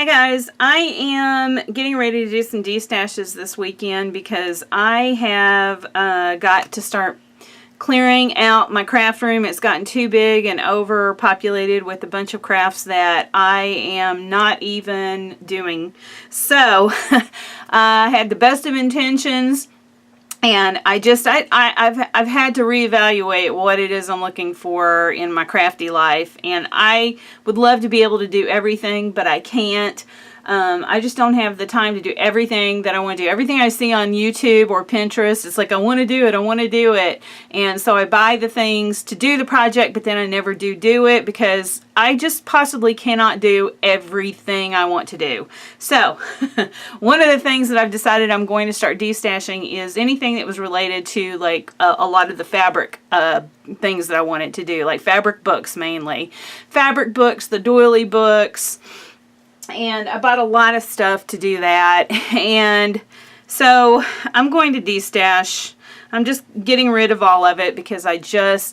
Hey guys, I am getting ready to do some destashes this weekend because I have got to start clearing out my craft room. It's gotten too big and overpopulated with a bunch of crafts that I am not even doing. So I had the best of intentions, and I've had to reevaluate what it is I'm looking for in my crafty life, and I would love to be able to do everything, but I can't. I just don't have the time to do everything that I want to do. Everything I see on YouTube or Pinterest, it's like I want to do it, and so I buy the things to do the project, but then I never do it because I just possibly cannot do everything I want to do. So one of the things that I've decided I'm going to start destashing is anything that was related to like a lot of the fabric things that I wanted to do, like fabric books mainly. Fabric books, the doily books, and I bought a lot of stuff to do that, and so I'm going to destash. I'm just getting rid of all of it because I can't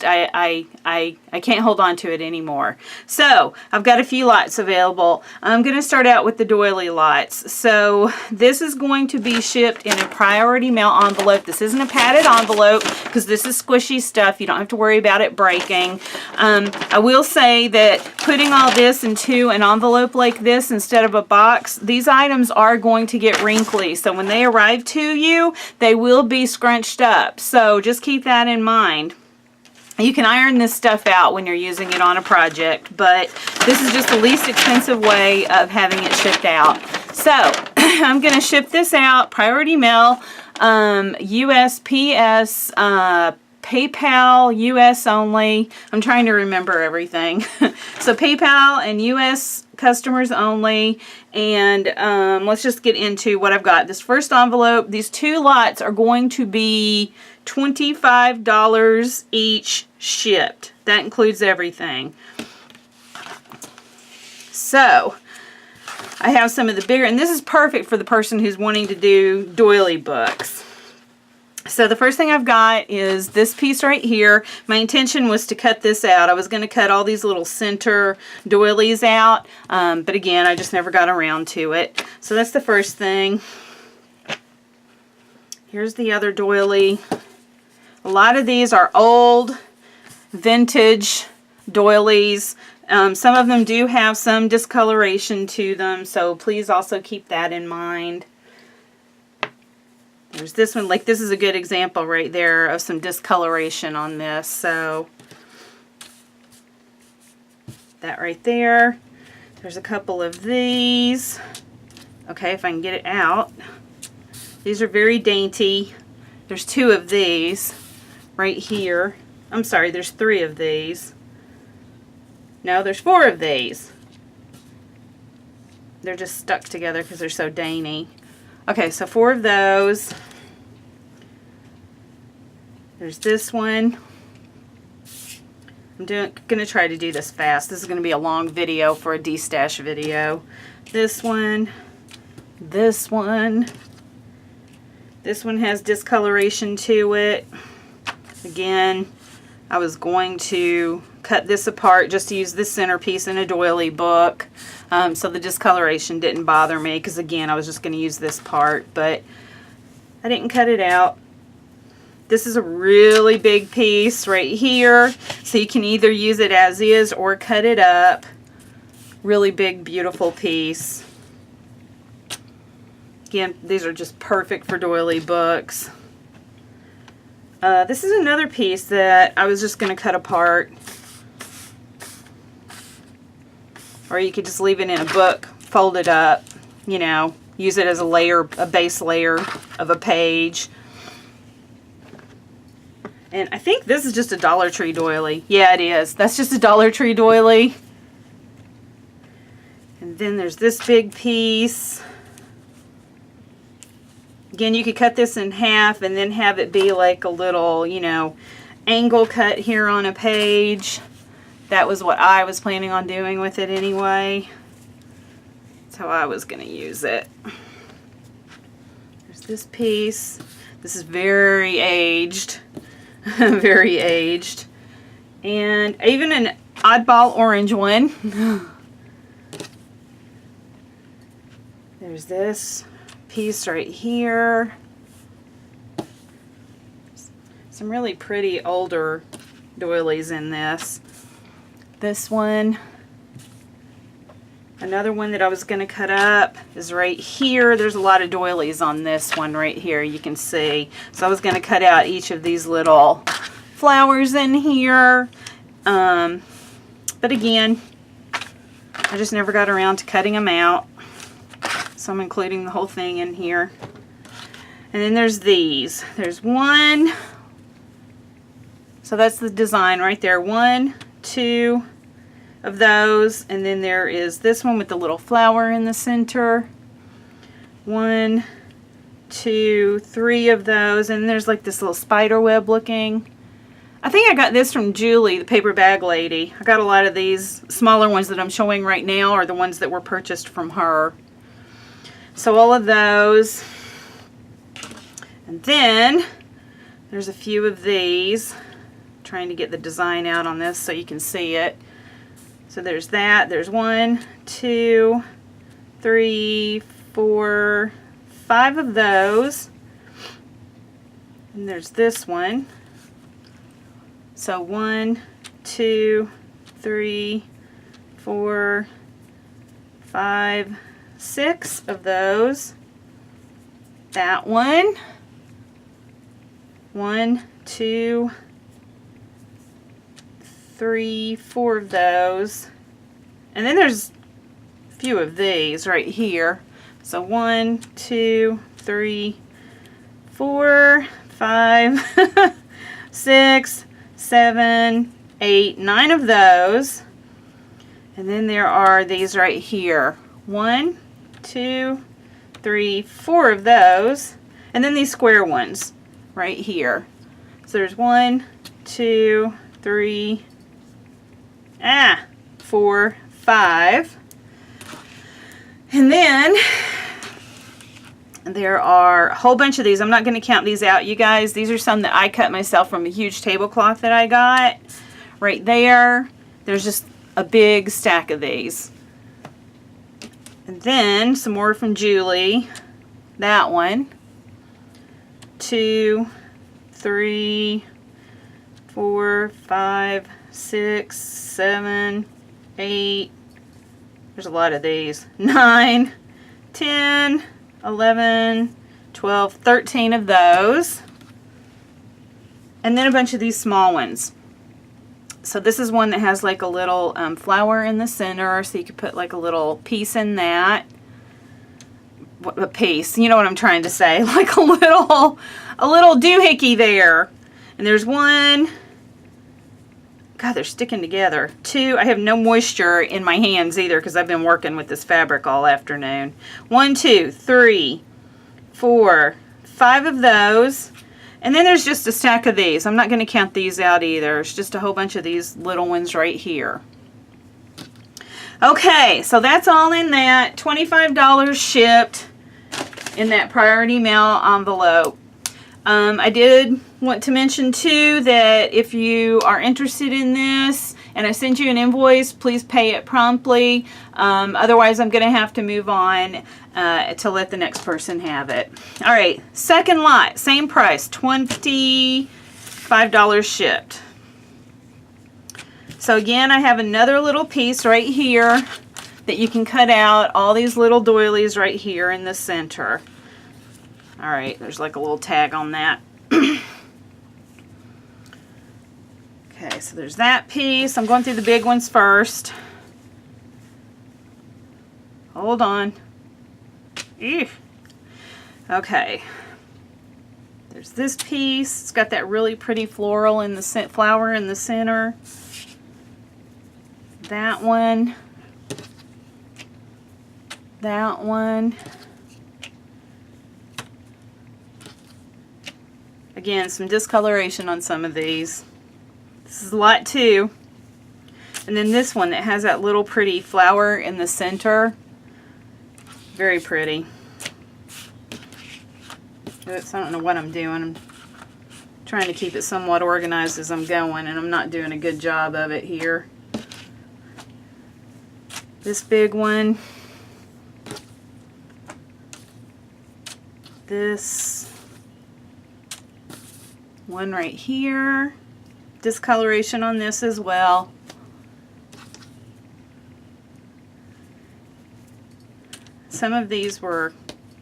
hold on to it anymore. So I've got a few lots available. I'm going to start out with the doily lots. So this is going to be shipped in a priority mail envelope. This isn't a padded envelope because this is squishy stuff. You don't have to worry about it breaking. I will say that putting all this into an envelope like this instead of a box, these items are going to get wrinkly. So when they arrive to you, they will be scrunched up. So just keep that in mind. You can iron this stuff out when you're using it on a project, but this is just the least expensive way of having it shipped out. So I'm going to ship this out, priority mail, USPS, PayPal, US only. I'm trying to remember everything. So PayPal and US customers only. And let's just get into what I've got. This first envelope, these two lots are going to be $25 each shipped. That includes everything. So I have some of the bigger, and this is perfect for the person who's wanting to do doily books. So the first thing I've got is this piece right here. My intention was to cut this out. I was going to cut all these little center doilies out, but again, I just never got around to it. So that's the first thing. Here's the other doily. A lot of these are old, vintage doilies. Some of them do have some discoloration to them, so please also keep that in mind. There's this one, like this is a good example right there of some discoloration on this. So that right there. There's a couple of these. Okay, if I can get it out. These are very dainty. There's two of these right here. I'm sorry, there's three of these. No, there's four of these. They're just stuck together because they're so dainty. Okay, so four of those. There's this one. I'm going to try to do this fast. This is going to be a long video for a destash video. This one. This one. This one has discoloration to it. Again, I was going to cut this apart just to use this centerpiece in a doily book. So the discoloration didn't bother me because, again, I was just going to use this part, but I didn't cut it out. This is a really big piece right here, so you can either use it as is or cut it up. Really big, beautiful piece. Again, these are just perfect for doily books. This is another piece that I was just going to cut apart. Or you could just leave it in a book, fold it up, you know, use it as a layer, a base layer of a page. And I think this is just a Dollar Tree doily. Yeah, it is. That's just a Dollar Tree doily. And then there's this big piece. Again, you could cut this in half and then have it be like a little, you know, angle cut here on a page. That was what I was planning on doing with it anyway. That's how I was going to use it. There's this piece. This is very aged. Very aged. And even an oddball orange one. There's this piece right here. Some really pretty older doilies in this. This one. Another one that I was going to cut up is right here. There's a lot of doilies on this one right here, you can see. So I was going to cut out each of these little flowers in here. But again, I just never got around to cutting them out. So I'm including the whole thing in here. And then there's these. There's one. So that's the design right there. 1, 2 of those, and then there is this one with the little flower in the center. 1, 2, 3 of those, and there's like this little spider web looking. I think I got this from Julie, the paper bag lady. I got a lot of these smaller ones that I'm showing right now are the ones that were purchased from her. So all of those. And then there's a few of these. I'm trying to get the design out on this so you can see it. So there's that. There's 1, 2, 3, 4, 5 of those. And there's this one. So 1, 2, 3, 4, 5, 6 of those. That one. 1, 2, 3, 4 of those. And then there's a few of these right here. So 1, 2, 3, 4, 5, 6, 7, 8, 9 of those. And then there are these right here. 1, 2, 3, 4 of those. And then these square ones right here. So there's 1, 2, 3, 4, 5. And then there are a whole bunch of these. I'm not going to count these out, you guys. These are some that I cut myself from a huge tablecloth that I got. Right there. There's just a big stack of these. And then some more from Julie. That one. 2, 3, 4, 5, 6, 7, 8. There's a lot of these. 9, 10, 11, 12, 13 of those. And then a bunch of these small ones. So this is one that has like a little flower in the center, so you could put like a little piece in that. A piece, you know what I'm trying to say, like a little doohickey there. And there's one. God, they're sticking together. 2, I have no moisture in my hands either because I've been working with this fabric all afternoon. 1, 2, 3, 4, 5 of those. And then there's just a stack of these. I'm not going to count these out either. It's just a whole bunch of these little ones right here. Okay, so that's all in that. $25 shipped in that priority mail envelope. I did want to mention too that if you are interested in this and I send you an invoice, please pay it promptly. Otherwise, I'm going to have to move on to let the next person have it. All right, second lot, same price, $25 shipped. So again, I have another little piece right here that you can cut out. All these little doilies right here in the center. All right, there's like a little tag on that. Okay, so there's that piece. I'm going through the big ones first. Hold on. Ew. Okay. There's this piece. It's got that really pretty floral in the flower in the center. That one. That one. Again, some discoloration on some of these. This is lot 2. And then this one that has that little pretty flower in the center. Very pretty. Oops, I don't know what I'm doing. I'm trying to keep it somewhat organized as I'm going, and I'm not doing a good job of it here. This big one. this one right here. Discoloration on this as well. Some of these were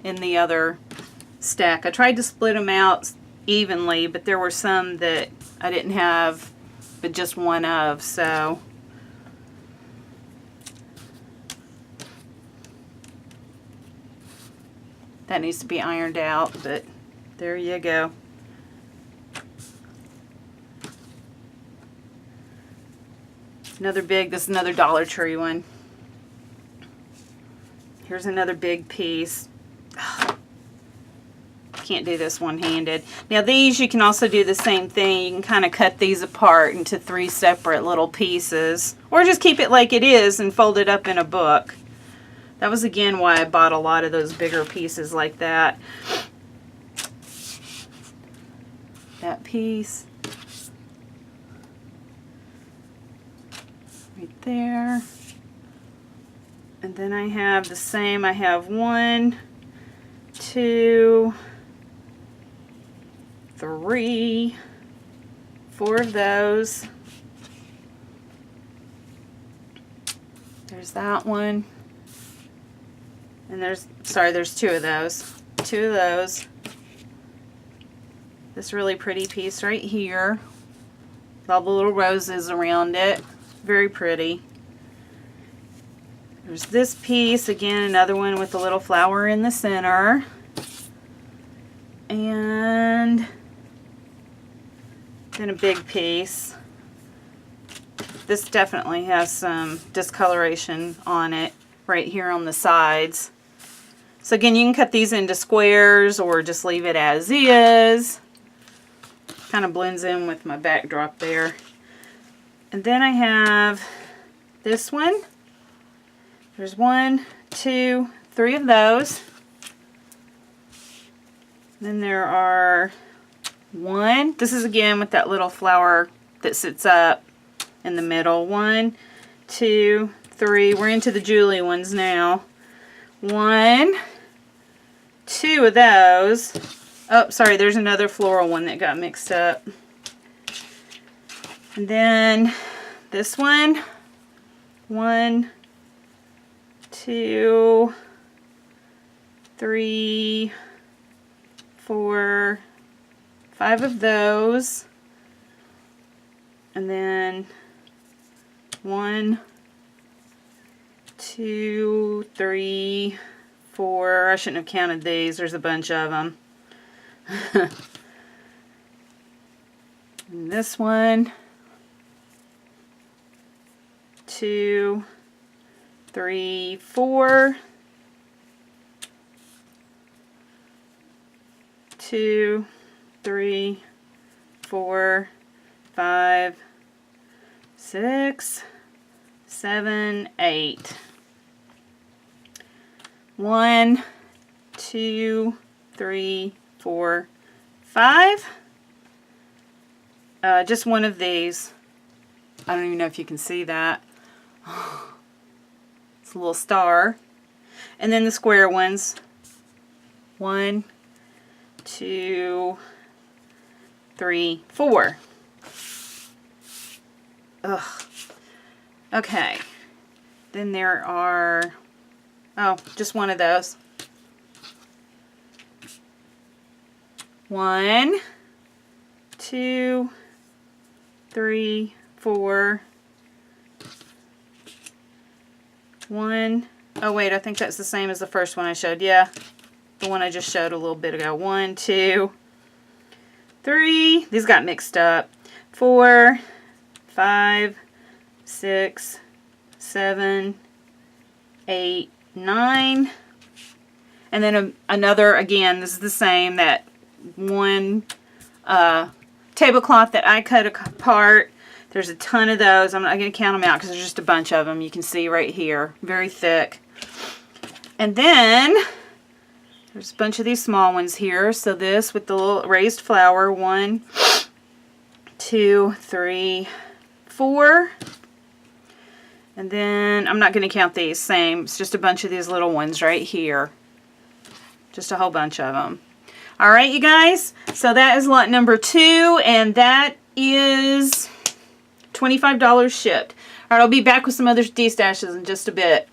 in the other stack. I tried to split them out evenly, but there were some that I didn't have but just one of, so that needs to be ironed out, but there you go. Another big, this is another Dollar Tree one. Here's another big piece. Can't do this one-handed. Now these you can also do the same thing. You can kind of cut these apart into 3 separate little pieces, or just keep it like it is and fold it up in a book. That was again why I bought a lot of those bigger pieces like that. That piece right there. And then I have the same. I have 1, 2, 3, 4 of those. There's that one. And there's 2 of those. 2 of those. This really pretty piece right here. With all the little roses around it. Very pretty. There's this piece, again, another one with a little flower in the center. And then a big piece. This definitely has some discoloration on it right here on the sides. So again, you can cut these into squares or just leave it as is. Kind of blends in with my backdrop there. And then I have this one. There's 1, 2, 3 of those. Then there are 1. This is again with that little flower that sits up in the middle. 1, 2, 3. We're into the Julie ones now. 1, 2 of those. Oh, sorry, there's another floral one that got mixed up. And then this one. 1, 2, 3, 4, 5 of those. And then 1, 2, 3, 4. I shouldn't have counted these. There's a bunch of them. And this one. 2, 3, 4. 2, 3, 4, 5, 6, 7, 8. 1, 2, 3, 4, 5. Just one of these. I don't even know if you can see that. It's a little star. And then the square ones. 1, 2, 3, 4. Ugh. Okay. Then there are, oh, just one of those. 1, 2, 3, 4. 1. Oh wait, I think that's the same as the first one I showed. Yeah, the one I just showed a little bit ago. 1, 2, 3. These got mixed up. 4, 5, 6, 7, 8, 9. And then another, again, this is the same, that one tablecloth that I cut apart. There's a ton of those. I'm not going to count them out because there's just a bunch of them. You can see right here. Very thick. And then there's a bunch of these small ones here. So this with the little raised flower. 1, 2, 3, 4. And then I'm not going to count these. Same. It's just a bunch of these little ones right here. Just a whole bunch of them. Alright, you guys, so that is lot number 2, and that is $25 shipped. Alright, I'll be back with some other destashes in just a bit.